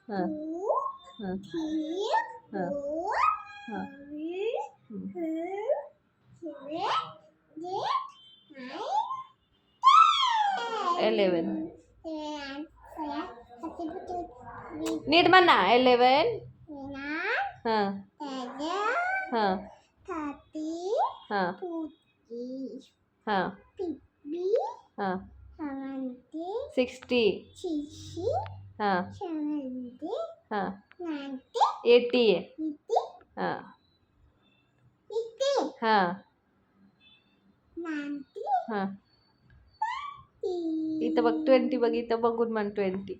हां हां हां हां 11 नीट म्हण ना 11 हां हां हां हां हां 60 हां हां 80 हां हां हां इथं बघ 20 बघ इथं बघून म्हण 20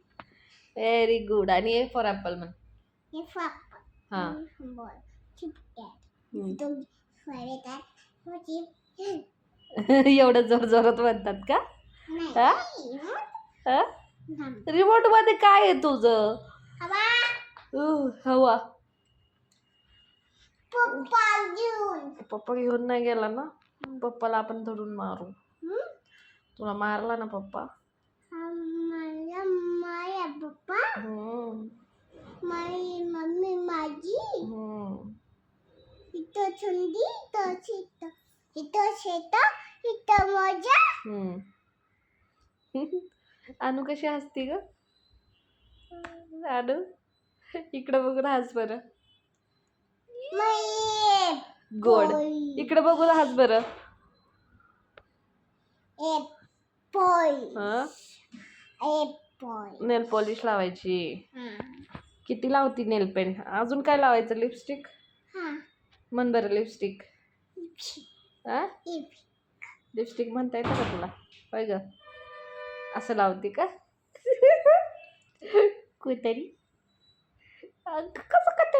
व्हेरी गुड आणि ए फॉर ॲपल म्हण हां एवढं जोर जोरात म्हणतात का रिमोट मध्ये काय आहे तुझं हवा पप्पा घेऊन नाही गेला ना पप्पाला आपण धरून मारू तुला मारला ना पप्पा मम्मी माझी इथं थंडी इथं शेत इथं मजा अनु कशी हसती ग अनु इकडं बघून हस बरं गोड इकडं बघून हस बरं नेल पॉलिश लावायची किती लावती नेल पेंट अजून काय लावायचं लिपस्टिक म्हण बरं लिपस्टिक लिपस्टिक म्हणता येतं का तुला होय ग असं लावते का कुठेतरी कसं करते